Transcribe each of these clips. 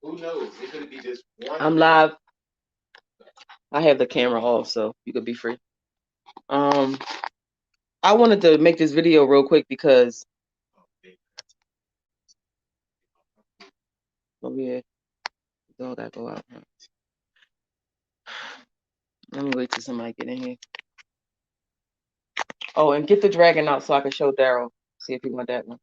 Who knows? It could be just one. I'm live. I have the camera off, so you could be free. Um, I wanted to make this video real quick because oh yeah, all that go out. Let me wait till somebody get in here. Oh, and get the dragon out so I can show Daryl. See if he want that one.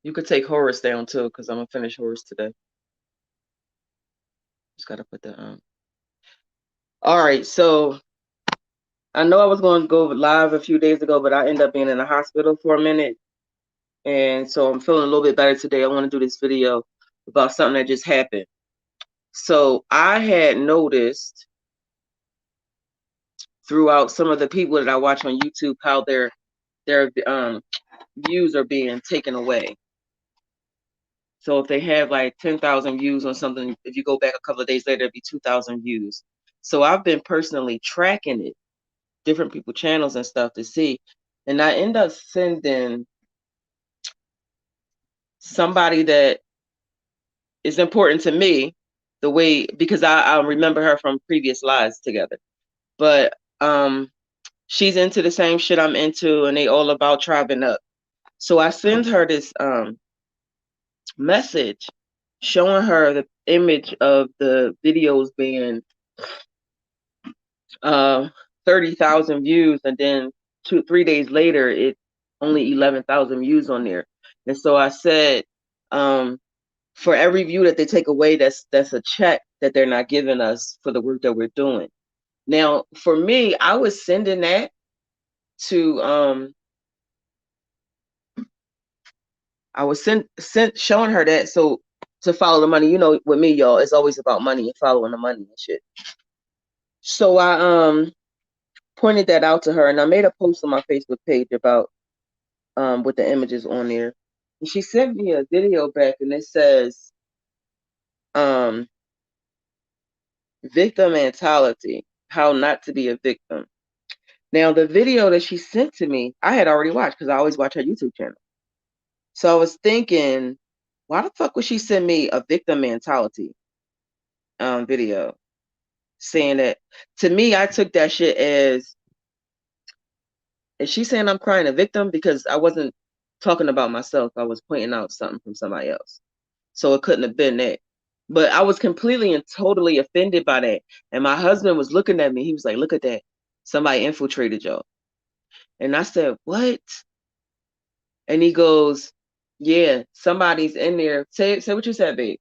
You could take Horace down too, because I'm gonna finish Horace today. Just gotta put the All right, so I know I was going to go live a few days ago, but I ended up being in the hospital for a minute, and so I'm feeling a little bit better today. I want to do this video about something that just happened. So I had noticed throughout some of the people that I watch on YouTube how their views are being taken away. So if they have like 10,000 views on something, if you go back a couple of days later, it'd be 2,000 views. So I've been personally tracking it, different people channels and stuff to see, and I end up sending somebody that is important to me the way because I remember her from previous lives together. But she's into the same shit I'm into, and they all about tribing up. So I send her this message showing her the image of the videos being 30,000 views, and then 3 days later it only 11,000 views on there. And so I said, for every view that they take away, that's a check that they're not giving us for the work that we're doing. Now, for me, I was sending that to I was sent showing her that so to follow the money. You know, with me, y'all, it's always about money and following the money and shit. So I pointed that out to her, and I made a post on my Facebook page about with the images on there. And she sent me a video back, and it says victim mentality, how not to be a victim. Now, the video that she sent to me, I had already watched because I always watch her YouTube channel. So I was thinking, why the fuck would she send me a victim mentality video? Saying that to me, I took that shit as, is she saying I'm crying a victim? Because I wasn't talking about myself. I was pointing out something from somebody else. So it couldn't have been that. But I was completely and totally offended by that. And my husband was looking at me. He was like, look at that. Somebody infiltrated y'all. And I said, what? And he goes, yeah, somebody's in there. Say what you said, babe.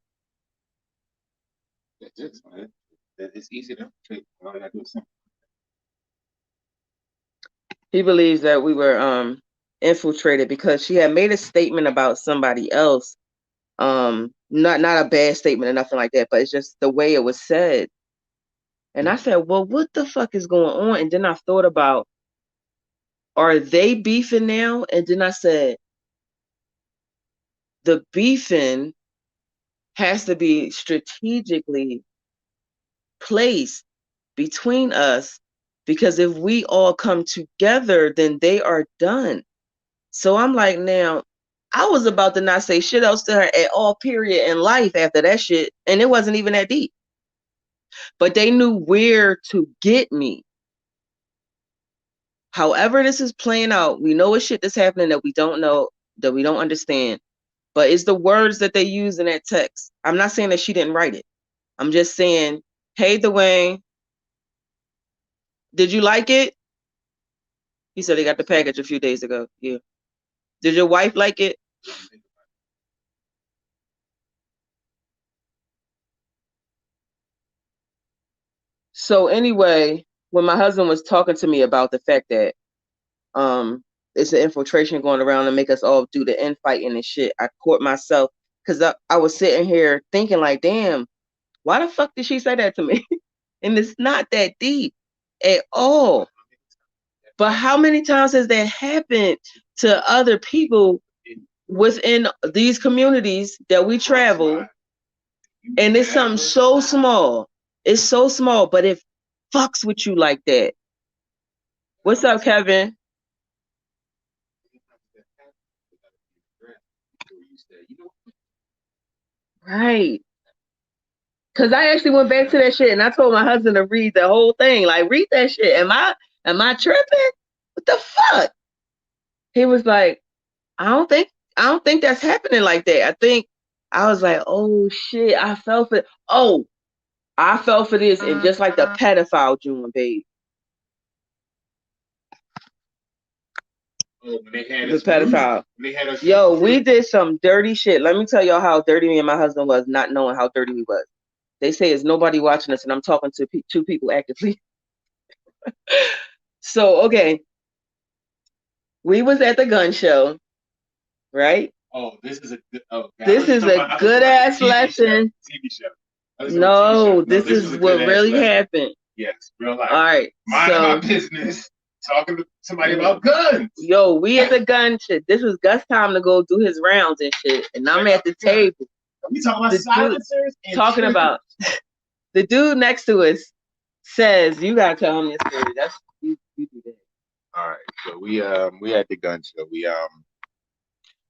It's easy to take. All I gotta do is simple. He believes that we were infiltrated because she had made a statement about somebody else. Not a bad statement or nothing like that, but it's just the way it was said. And I said, well, what the fuck is going on? And then I thought about, are they beefing now? And then I said, the beefing has to be strategically placed between us, because if we all come together, then they are done. So I'm like, now, I was about to not say shit else to her at all, period, in life after that shit. And it wasn't even that deep. But they knew where to get me. However this is playing out, we know it's shit that's happening that we don't know, that we don't understand. But it's the words that they use in that text. I'm not saying that she didn't write it. I'm just saying, hey, Dwayne, did you like it? He said he got the package a few days ago. Yeah. Did your wife like it? So anyway, when my husband was talking to me about the fact that it's an infiltration going around and make us all do the infighting and shit, I caught myself because I was sitting here thinking like, damn, why the fuck did she say that to me? And it's not that deep at all. But how many times has that happened to other people within these communities that we travel? And it's something so small. It's so small, but it fucks with you like that. What's up, Kevin? Right. Cause I actually went back to that shit and I told my husband to read the whole thing. Like, read that shit. Am I tripping? What the fuck? He was like, I don't think I don't think that's happening like that. I think I was like, oh shit, I fell for I fell for this and just like the pedophile June, babe. Oh, when they had The us group, pedophile. when they had us. Yo, we did some dirty shit. Let me tell y'all how dirty me and my husband was, not knowing how dirty we was. They say it's nobody watching us, and I'm talking to two people actively. So, okay, we was at the gun show, right? Oh, this is a good. Oh, God. This is a good ass lesson. TV show. No, No, this is what really happened. Yes, real life. All right, Minding my business, talking to somebody about guns. Yo, we at the gun shit. This was Gus' time to go do his rounds and shit, and I'm at the table. We talking about silencers and talking triggers. About the dude next to us says, "You gotta tell him this story." That's you do that. All right, so we at the gun show.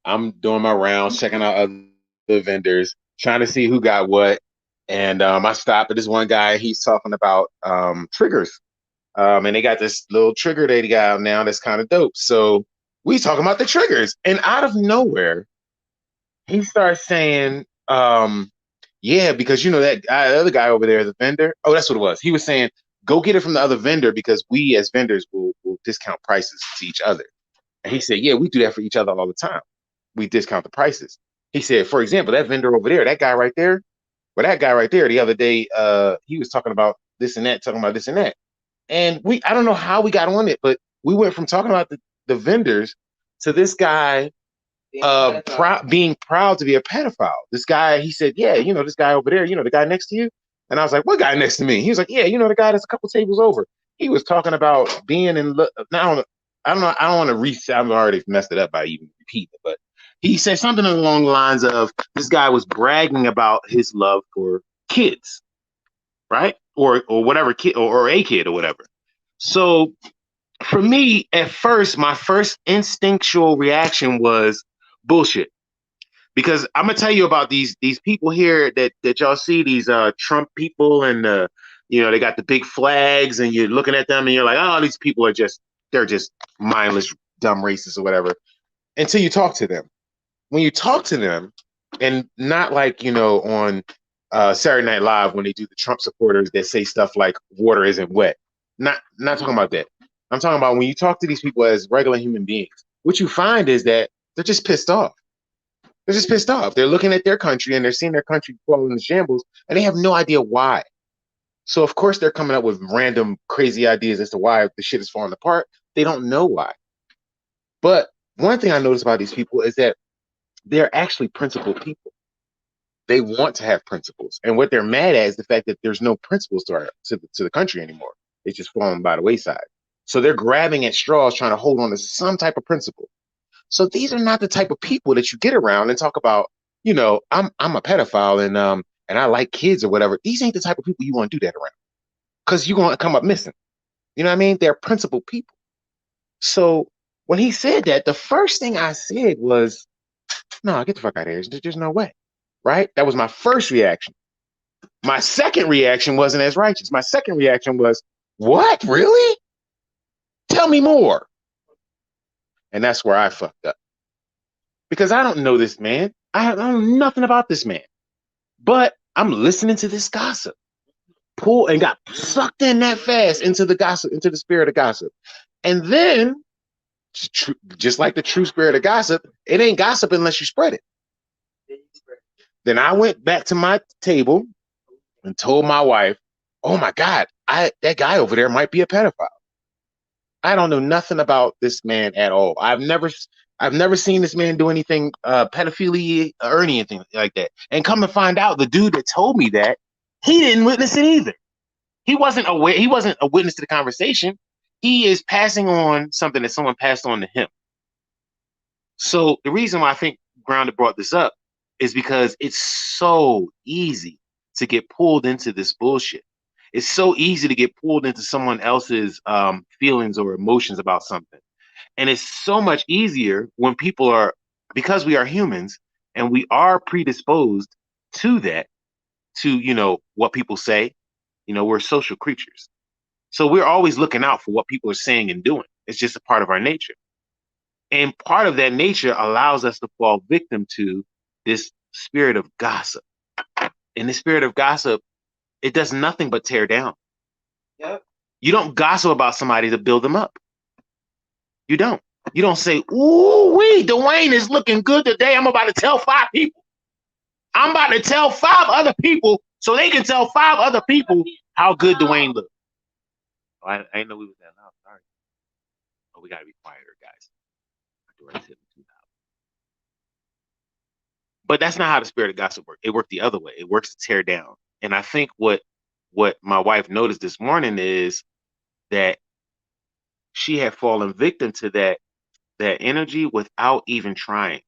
I'm doing my rounds, checking out other vendors, trying to see who got what. And I stopped at this one guy. He's talking about triggers. And they got this little trigger they got now that's kind of dope. So we talking about the triggers. And out of nowhere, he starts saying, yeah, because you know that other guy over there, the vendor. Oh, that's what it was. He was saying, go get it from the other vendor because we as vendors will discount prices to each other. And he said, yeah, we do that for each other all the time. We discount the prices. He said, for example, that vendor over there, that guy right there, the other day, he was talking about this and that, talking about this and that. And I don't know how we got on it, but we went from talking about the vendors to this guy being proud to be a pedophile. This guy, he said, yeah, you know, this guy over there, you know, the guy next to you. And I was like, what guy next to me? He was like, yeah, you know, the guy that's a couple tables over. He was talking about being in, now, I don't know, I don't want to I've already messed it up by even repeating it, but he said something along the lines of this guy was bragging about his love for kids, right? Or whatever kid, or a kid or whatever. So for me, at first, my first instinctual reaction was bullshit. Because I'm gonna tell you about these people here that y'all see, these Trump people, and you know, they got the big flags, and you're looking at them and you're like, oh, these people are they're just mindless, dumb racists or whatever. Until you talk to them. When you talk to them, and not like, you know, on Saturday Night Live when they do the Trump supporters that say stuff like water isn't wet. Not talking about that. I'm talking about when you talk to these people as regular human beings, what you find is that they're just pissed off. They're just pissed off. They're looking at their country and they're seeing their country fall into shambles and they have no idea why. So of course they're coming up with random crazy ideas as to why the shit is falling apart. They don't know why. But one thing I noticed about these people is that they're actually principled people. They want to have principles. And what they're mad at is the fact that there's no principles to the country anymore. It's just falling by the wayside. So they're grabbing at straws, trying to hold on to some type of principle. So these are not the type of people that you get around and talk about, you know, I'm a pedophile and I like kids or whatever. These ain't the type of people you want to do that around. Because you're going to come up missing. You know what I mean? They're principled people. So when he said that, the first thing I said was, no, get the fuck out of here. There's no way. Right? That was my first reaction. My second reaction wasn't as righteous. My second reaction was, what? Really? Tell me more. And that's where I fucked up. Because I don't know this man. I don't know nothing about this man. But I'm listening to this gossip. And got sucked in that fast into the gossip, into the spirit of gossip. And then, just like the true spirit of gossip, it ain't gossip unless you spread it. Then I went back to my table and told my wife, oh my God, that guy over there might be a pedophile. I don't know nothing about this man at all. I've never seen this man do anything pedophilia or anything like that. And come to find out, the dude that told me that, he didn't witness it either. He wasn't aware. He wasn't a witness to the conversation. He is passing on something that someone passed on to him. So the reason why I think Grounded brought this up is because it's so easy to get pulled into this bullshit. It's so easy to get pulled into someone else's feelings or emotions about something. And it's so much easier when people are, because we are humans and we are predisposed to that, to, what people say. We're social creatures. So we're always looking out for what people are saying and doing. It's just a part of our nature. And part of that nature allows us to fall victim to this spirit of gossip. And the spirit of gossip, it does nothing but tear down. Yep. You don't gossip about somebody to build them up. You don't. You don't say, "Ooh, Dwayne is looking good today. I'm about to tell 5 people. I'm about to tell 5 other people so they can tell 5 other people how good Dwayne looks." Oh, I didn't know we was that loud. Sorry. Oh, we gotta be quieter, guys. But that's not how the spirit of gossip works. It worked the other way. It works to tear down. And I think what my wife noticed this morning is that she had fallen victim to that energy without even trying.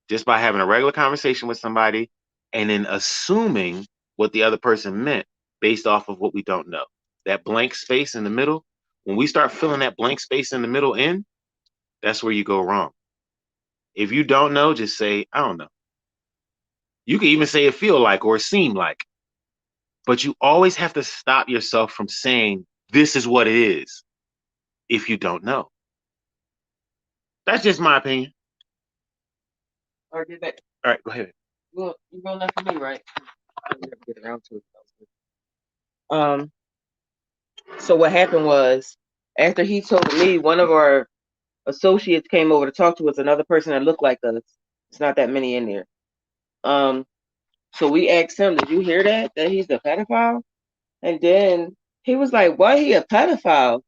Just by having a regular conversation with somebody and then assuming what the other person meant based off of what we don't know. That blank space in the middle, when we start filling that blank space in the middle in, that's where you go wrong. If you don't know, just say, "I don't know." You can even say it feel like or seem like, but you always have to stop yourself from saying this is what it is if you don't know. That's just my opinion. Or get back. All right, go ahead. Well, you going that for me, right? I never get around to it. Um. So what happened was, after he told me, one of our associates came over to talk to us. Another person that looked like us. It's not that many in there. Um. So we asked him, "Did you hear that? That he's a pedophile?" And then he was like, "Why he a pedophile?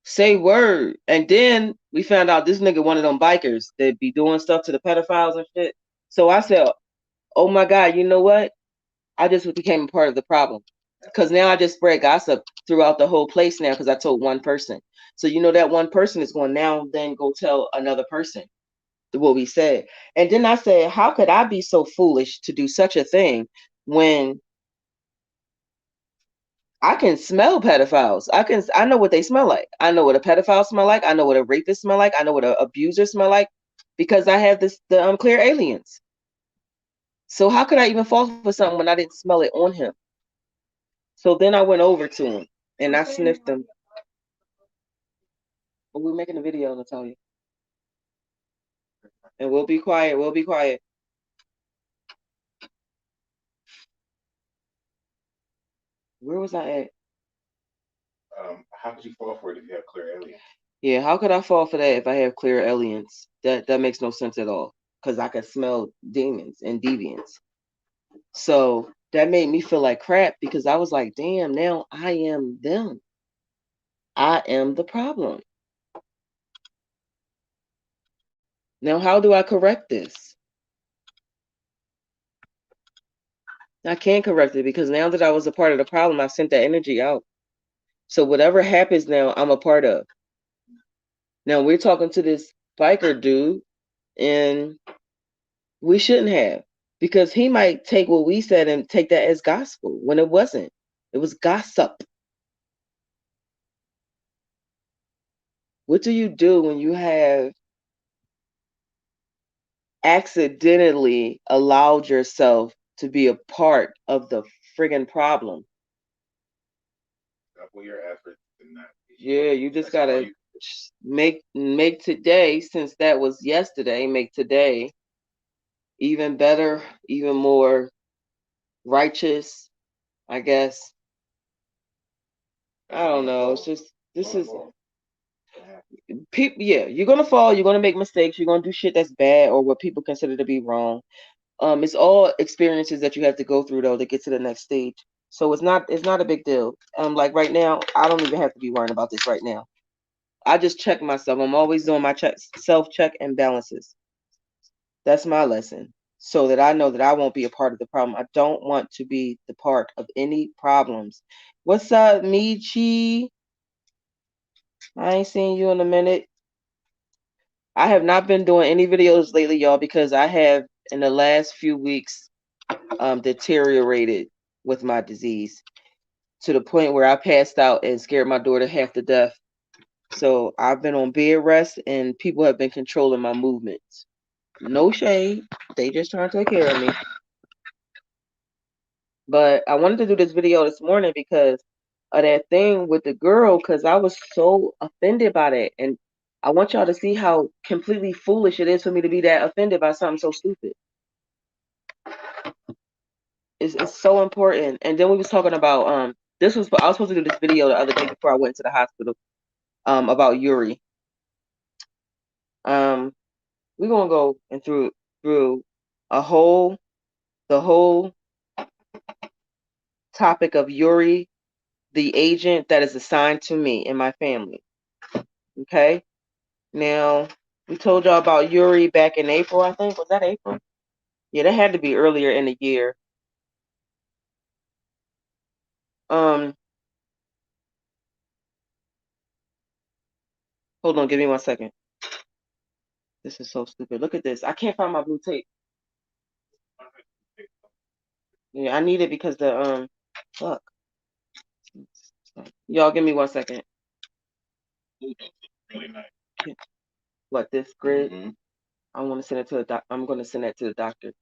Say word." And then we found out this nigga one of them bikers that be doing stuff to the pedophiles and shit. So I said, "Oh my God, you know what? I just became a part of the problem." Because now I just spread gossip throughout the whole place now because I told one person. So you know that one person is going now then go tell another person what we said. And then I said, how could I be so foolish to do such a thing when I can smell pedophiles? I know what they smell like. I know what a pedophile smell like. I know what a rapist smell like. I know what an abuser smell like because I have the clear aliens. So how could I even fall for something when I didn't smell it on him? So then I went over to him and I sniffed him. But we're making a video, Natalia. And we'll be quiet. We'll be quiet. Where was I at? How could you fall for it if you have clear aliens? Yeah, how could I fall for that if I have clear aliens? That makes no sense at all. Because I can smell demons and deviants. So that made me feel like crap because I was like, damn, now I am them. I am the problem. Now, how do I correct this? I can't correct it because now that I was a part of the problem, I sent that energy out. So whatever happens now, I'm a part of. Now we're talking to this biker dude, and we shouldn't have because he might take what we said and take that as gospel when it wasn't. It was gossip. What do you do when you have accidentally allowed yourself to be a part of the friggin' problem? Double your efforts and not. Yeah, you just gotta make today, since that was yesterday, make today even better, even more righteous, I guess. I don't know. It's just this is people. Yeah, you're gonna fall. You're gonna make mistakes. You're gonna do shit that's bad or what people consider to be wrong. It's all experiences that you have to go through though to get to the next stage. So it's not a big deal. Like right now, I don't even have to be worrying about this right now. I just check myself. I'm always doing my self check and balances. That's my lesson. So that I know that I won't be a part of the problem. I don't want to be the part of any problems. What's up, Michi? I ain't seen you in a minute. I have not been doing any videos lately, y'all, because I have in the last few weeks deteriorated with my disease to the point where I passed out and scared my daughter half to death. So I've been on bed rest and people have been controlling my movements. No shade. They just trying to take care of me. But I wanted to do this video this morning because of that thing with the girl, because I was so offended by that. And I want y'all to see how completely foolish it is for me to be that offended by something so stupid. It's so important. And then we was talking about I was supposed to do this video the other day before I went to the hospital about Yuri. We're gonna go and through a whole the whole topic of Yuri, the agent that is assigned to me and my family. Okay? Now, we told y'all about Yuri back in April, I think. Was that April? Yeah, that had to be earlier in the year. Hold on, give me 1 second. This is so stupid. Look at this. I can't find my blue tape. Yeah, I need it because the fuck. Y'all give me 1 second. Really nice. What, this grid? Mm-hmm. I want to send it to the doc. I'm gonna send that to the doctor.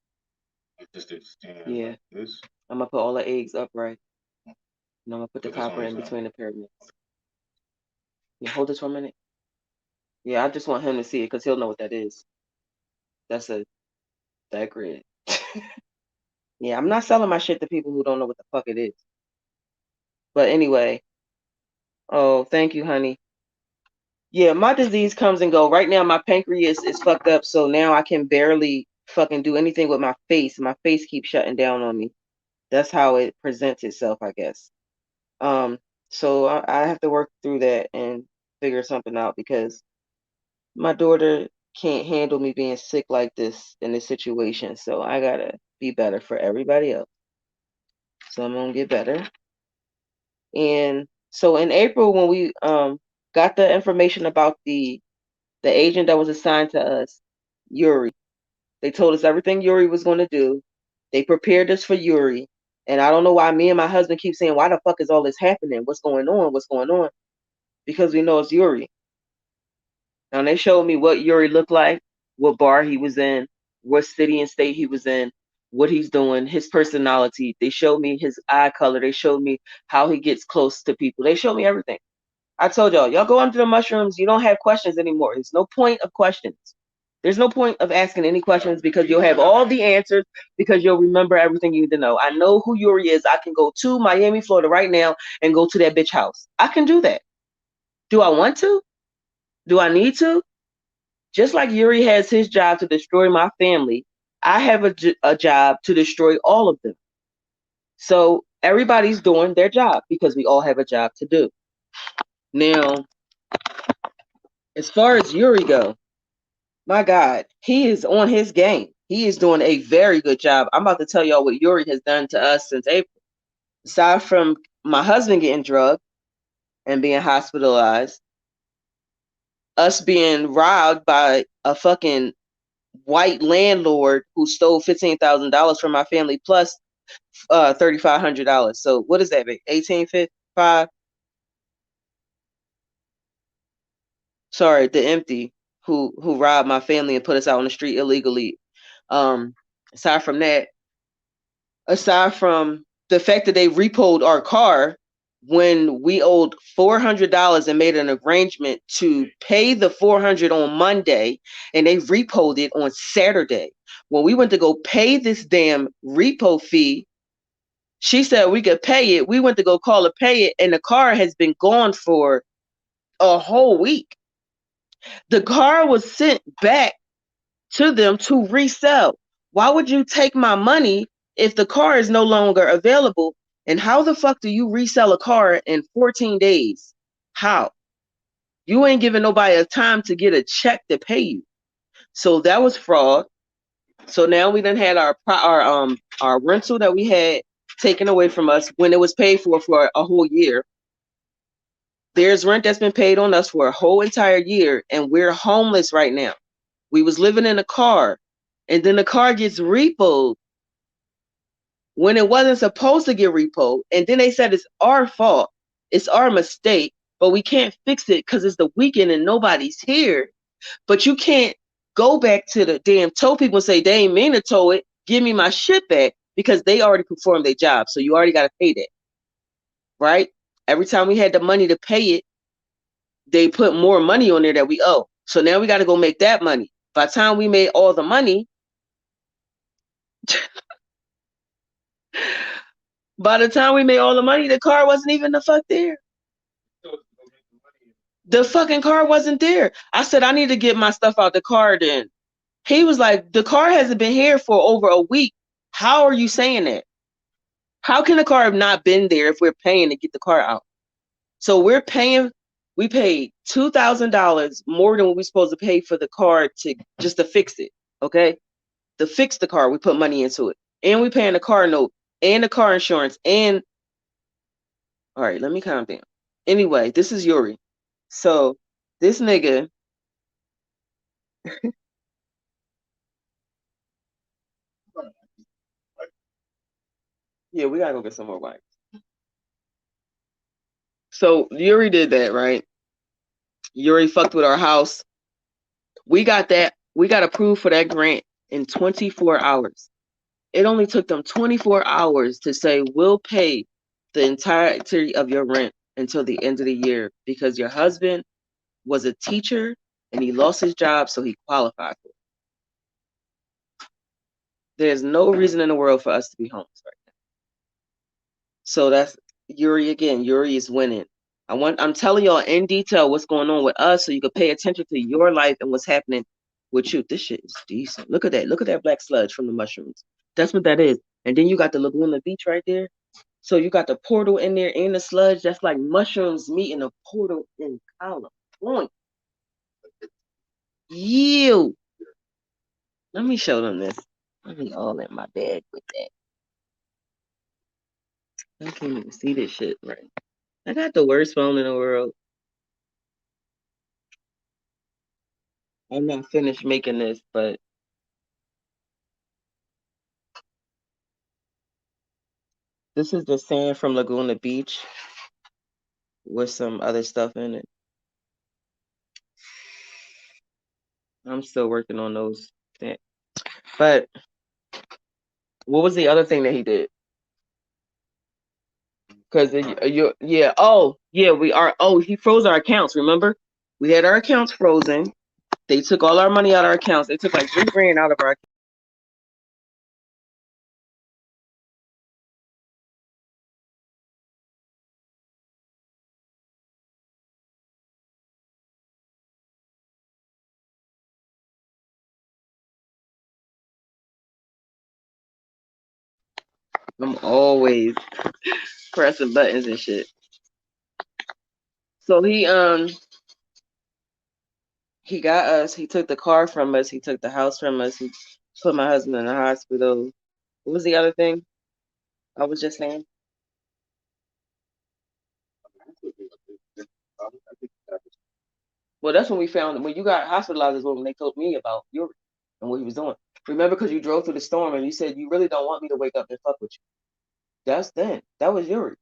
Just stand Yeah. like this. I'm gonna put all the eggs upright. And I'm gonna put the Put this on copper the in side. between the pyramids. Yeah, hold this for a minute. Yeah, I just want him to see it because he'll know what that is. That's that grid. Yeah, I'm not selling my shit to people who don't know what the fuck it is. But anyway, oh, thank you, honey. Yeah, my disease comes and go. Right now, my pancreas is fucked up, so now I can barely fucking do anything with my face. My face keeps shutting down on me. That's how it presents itself, I guess. So I have to work through that and figure something out because my daughter can't handle me being sick like this in this situation. So I gotta be better for everybody else. So I'm gonna get better. And so in April, when we got the information about the agent that was assigned to us, Yuri, they told us everything Yuri was going to do. They prepared us for Yuri. And I don't know why me and my husband keep saying, why the fuck is all this happening? What's going on? What's going on? Because we know it's Yuri. Now they showed me what Yuri looked like, what bar he was in, what city and state he was in, what he's doing, his personality. They showed me his eye color. They showed me how he gets close to people. They showed me everything. I told y'all go under the mushrooms. You don't have questions anymore. There's no point of questions. There's no point of asking any questions because you'll have all the answers because you'll remember everything you need to know. I know who Yuri is. I can go to Miami, Florida right now and go to that bitch house. I can do that. Do I want to? Do I need to? Just like Yuri has his job to destroy my family, I have a job to destroy all of them. So everybody's doing their job because we all have a job to do. Now, as far as Yuri go, my God, he is on his game. He is doing a very good job. I'm about to tell y'all what Yuri has done to us since April. Aside from my husband getting drugged and being hospitalized, us being robbed by a fucking white landlord who stole $15,000 from my family plus $3,500. So what is that? $1,855. Sorry, the empty who robbed my family and put us out on the street illegally. Um, aside from that, aside from the fact that they repoed our car when we owed $400 and made an arrangement to pay the $400 on Monday, and they repoed it on Saturday. When we went to go pay this damn repo fee, she said we could pay it. We went to go call to pay it, and the car has been gone for a whole week. The car was sent back to them to resell. Why would you take my money if the car is no longer available? And how the fuck do you resell a car in 14 days? How? You ain't giving nobody a time to get a check to pay you. So that was fraud. So now we done had our rental that we had taken away from us when it was paid for a whole year. There's rent that's been paid on us for a whole entire year, and we're homeless right now. We was living in a car, and then the car gets repoed when it wasn't supposed to get repoed. And then they said it's our fault. It's our mistake, but we can't fix it because it's the weekend and nobody's here. But you can't go back to the damn tow people and say they ain't mean to tow it. Give me my shit back because they already performed their job. So you already got to pay that, right? Every time we had the money to pay it, they put more money on there that we owe. So now we got to go make that money. By the time we made all the money, the car wasn't even the fuck there. The fucking car wasn't there. I said, I need to get my stuff out the car then. He was like, the car hasn't been here for over a week. How are you saying that? How can the car have not been there if we're paying to get the car out? So we paid $2,000 more than what we're supposed to pay for the car to fix it. Okay. To fix the car, we put money into it. And we paying the car note and the car insurance. And all right, let me calm down. Anyway, this is Yuri. So this nigga, yeah, we gotta go get some more wine. So Yuri did that, right? Yuri fucked with our house. We got approved for that grant in 24 hours. It only took them 24 hours to say, we'll pay the entirety of your rent until the end of the year because your husband was a teacher and he lost his job, so he qualified for it. There's no reason in the world for us to be homeless right now. So that's Yuri again. Yuri is winning. I'm telling y'all in detail what's going on with us so you can pay attention to your life and what's happening with you. This shit is decent. Look at that. Look at that black sludge from the mushrooms. That's what that is. And then you got the Laguna Beach right there. So you got the portal in there and the sludge. That's like mushrooms meeting a portal in California. You. Let me show them this. Let me all in my bag with that. I can't even see this shit right. I got the worst phone in the world. I'm not finished making this, but this is the sand from Laguna Beach with some other stuff in it. I'm still working on those. But what was the other thing that he did? Because he froze our accounts. Remember, we had our accounts frozen. They took all our money out of our accounts. They took like $3,000 out of our. I'm always pressing buttons and shit. So he got us. He took the car from us. He took the house from us. He put my husband in the hospital. What was the other thing I was just saying? Well, that's when we found when you got hospitalized is when they told me about Yuri and what he was doing. Remember, because you drove through the storm and you said you really don't want me to wake up and fuck with you. That's then. That was Yuri.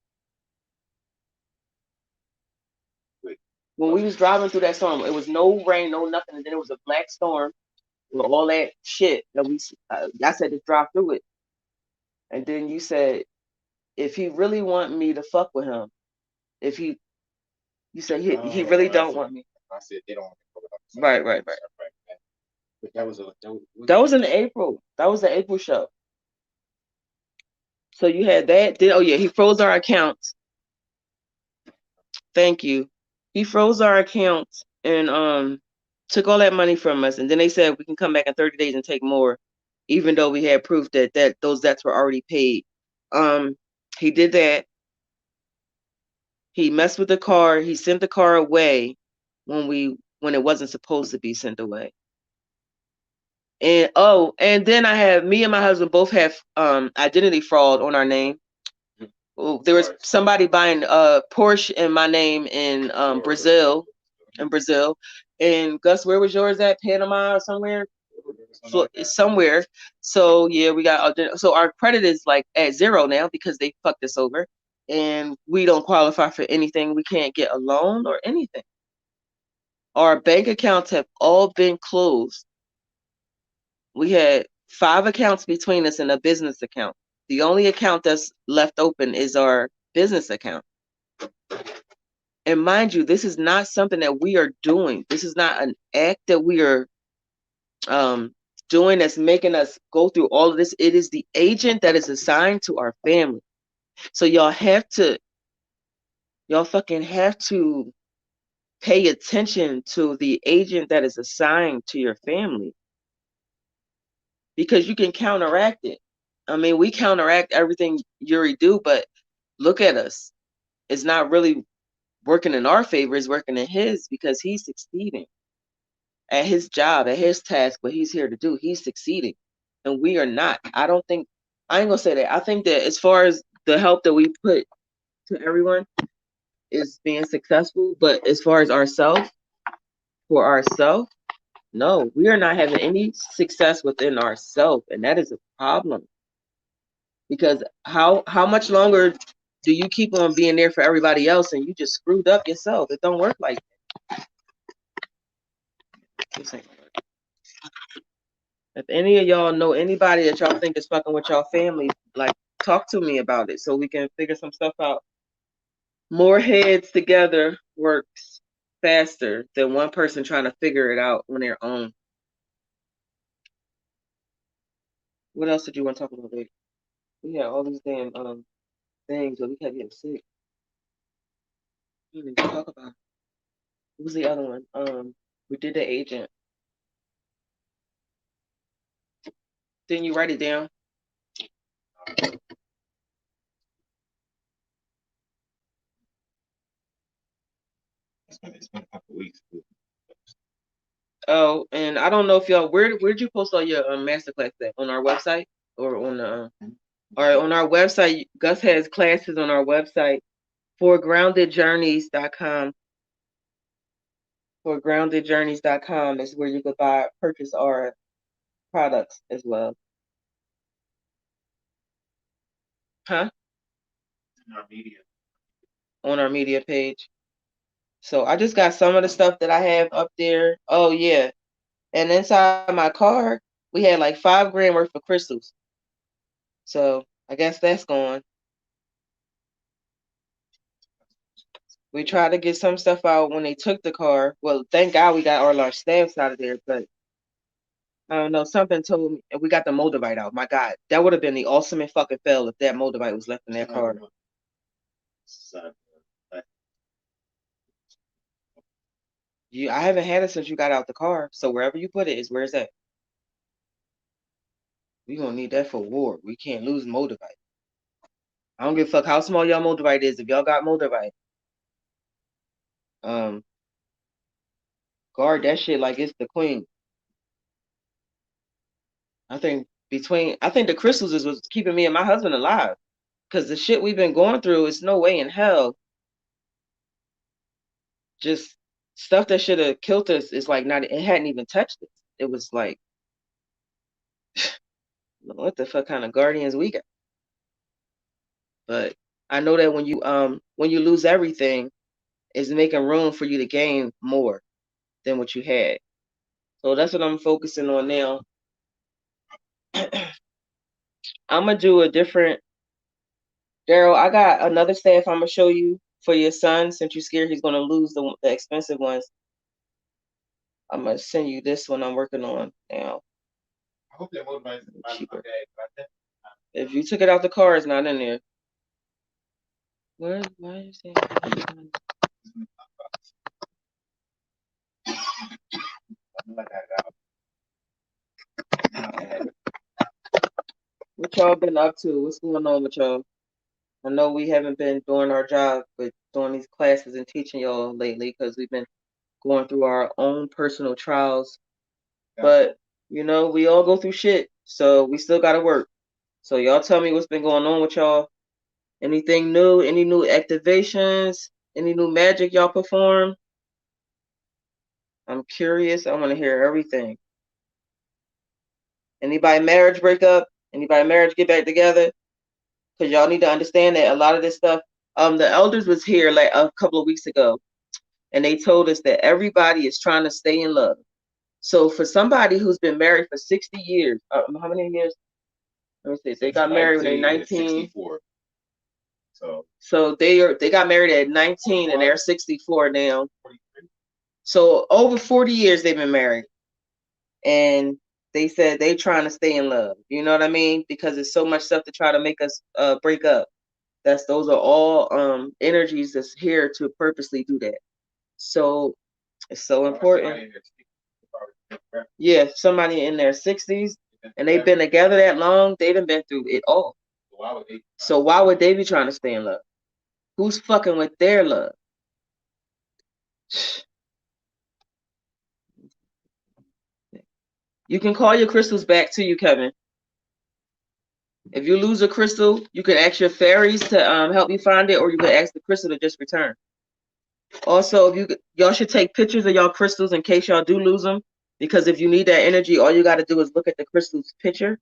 When we was driving through that storm, it was no rain, no nothing, and then it was a black storm with all that shit that I said to drive through it, and then you said if he really want me to fuck with him, if he, you said he really don't want me. I said they don't want to. Right. But that was in April. That was the April show. So you had that. Then he froze our accounts. Thank you. He froze our accounts and took all that money from us. And then they said we can come back in 30 days and take more, even though we had proof that those debts were already paid. He did that. He messed with the car. He sent the car away when it wasn't supposed to be sent away. And then I have me and my husband both have identity fraud on our name. There was somebody buying a Porsche in my name in Brazil. And Gus, where was yours at? Panama or somewhere? Somewhere. So yeah, we got so our credit is like at zero now because they fucked us over, and we don't qualify for anything. We can't get a loan or anything. Our bank accounts have all been closed. We had 5 accounts between us and a business account. The only account that's left open is our business account. And mind you, this is not something that we are doing. This is not an act that we are um, doing that's making us go through all of this. It is the agent that is assigned to our family. So y'all fucking have to pay attention to the agent that is assigned to your family because you can counteract it. I mean, we counteract everything Yuri do, but look at us. It's not really working in our favor, it's working in his because he's succeeding at his job, at his task, what he's here to do. He's succeeding. And we are not. I ain't gonna say that. I think that as far as the help that we put to everyone is being successful, but as far as ourselves, for ourselves, no, we are not having any success within ourselves, and that is a problem. Because how much longer do you keep on being there for everybody else and you just screwed up yourself? It don't work like that. If any of y'all know anybody that y'all think is fucking with y'all family, like talk to me about it so we can figure some stuff out. More heads together works faster than one person trying to figure it out on their own. What else did you want to talk about, baby? We had all these damn things, but we kept getting sick. We didn't even talk about it. What was the other one? We did the agent. Didn't you write it down? It's been a couple weeks. Oh, and I don't know if y'all where'd you post all your masterclass at? On our website or on the all right, on our website, Gus has classes on our website for groundedjourneys.com. For groundedjourneys.com is where you could purchase our products as well. Huh? In our media. On our media page. So I just got some of the stuff that I have up there. Oh yeah. And inside my car, we had like $5 grand worth of crystals. So I guess that's gone. We tried to get some stuff out when they took the car. Well, thank God we got all our staffs out of there, but I don't know. Something told me we got the moldavite out. My God, that would have been the ultimate fucking fail if that moldavite was left in that car. I haven't had it since you got out the car. So wherever you put it is where it's at. We gonna need that for war. We can't lose moldavite. I don't give a fuck how small y'all moldavite is. If y'all got moldavite, guard that shit like it's the queen. I think the crystals is what's keeping me and my husband alive. Cause the shit we've been going through is no way in hell. Just stuff that should have killed us is like not. It hadn't even touched us. It was like, what the fuck kind of guardians we got? But I know that when you lose everything, it's making room for you to gain more than what you had. So that's what I'm focusing on now. I'm gonna do a different. Daryl, I got another staff I'm gonna show you for your son since you're scared he's gonna lose the expensive ones. I'm gonna send you this one I'm working on now. I hope that motivates cheaper. If you took it out the car, it's not in there. Why are you saying? What y'all been up to? What's going on with y'all? I know we haven't been doing our job, but doing these classes and teaching y'all lately because we've been going through our own personal trials. Yeah. But we all go through shit, so we still gotta work. So y'all tell me what's been going on with y'all. Anything new? Any new activations? Any new magic y'all perform? I'm curious. I want to hear everything. Anybody marriage break up? Anybody marriage get back together? Because y'all need to understand that a lot of this stuff. The elders was here like a couple of weeks ago, and they told us that everybody is trying to stay in love. So for somebody who's been married for 60 years, how many years? Let me see. They got married when they're 19. So they got married at 19 and they're 64 now. So over 40 years they've been married. And they said they trying to stay in love. You know what I mean? Because there's so much stuff to try to make us break up. Those are all energies that's here to purposely do that. So it's so important. Yeah, somebody in their 60s and they've been together that long, they done been through it all. So why would they be trying to stay in love? Who's fucking with their love? You can call your crystals back to you, Kevin. If you lose a crystal, you can ask your fairies to help you find it, or you can ask the crystal to just return. Also, y'all should take pictures of y'all crystals in case y'all do lose them, because if you need that energy, all you got to do is look at the crystal's picture,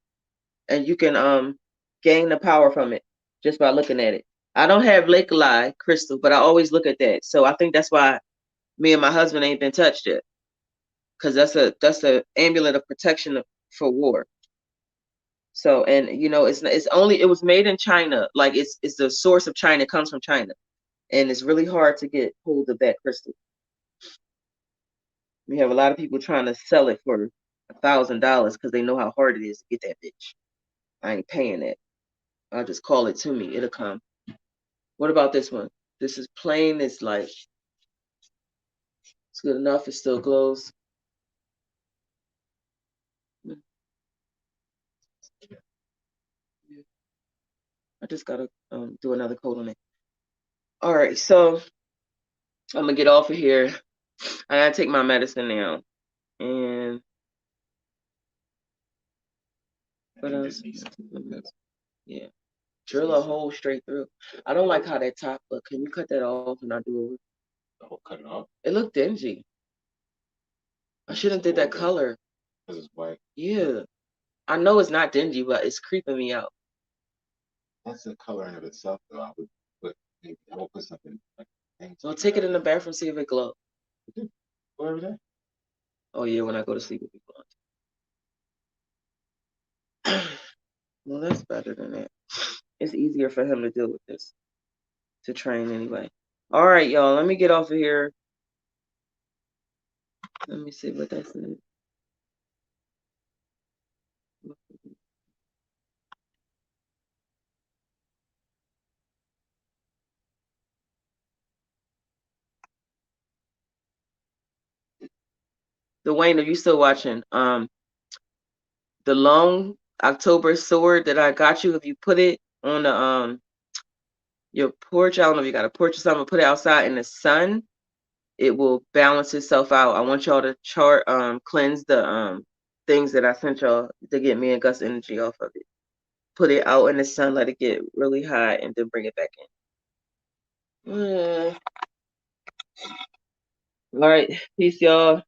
and you can gain the power from it just by looking at it. I don't have Lake Lie crystal, but I always look at that. So I think that's why me and my husband ain't been touched yet, because that's a amulet of protection for war. So, and you know, it was made in China. Like it's the source of China. It comes from China, and it's really hard to get hold of that crystal. We have a lot of people trying to sell it for $1,000 because they know how hard it is to get that bitch. I ain't paying that. I'll just call it to me. It'll come. What about this one? This is plain. It's like it's good enough. It still glows. I just gotta do another coat on it. All right, so I'm gonna get off of here. I gotta take my medicine now. And what else? Yeah. Drill a hole straight through. I don't like how that top look. Can you cut that off and not do it? Oh, cut it off. It looked dingy. I shouldn't did that color. Because it's white. Yeah. I know it's not dingy, but it's creeping me out. That's the color in of itself, though. I would put something like. So take it in the bathroom, see if it glows. Go every day. Oh yeah, when I go to sleep, it'll be blonde. Well, that's better than that. It's easier for him to deal with this, to train anyway. All right, y'all. Let me get off of here. Let me see what that said. Dwayne, are you still watching? The long October sword that I got you, if you put it on the your porch, I don't know if you got a porch or something, put it outside in the sun, it will balance itself out. I want y'all to cleanse the things that I sent y'all to get me and Gus energy off of it. Put it out in the sun, let it get really hot, and then bring it back in. All right, peace, y'all.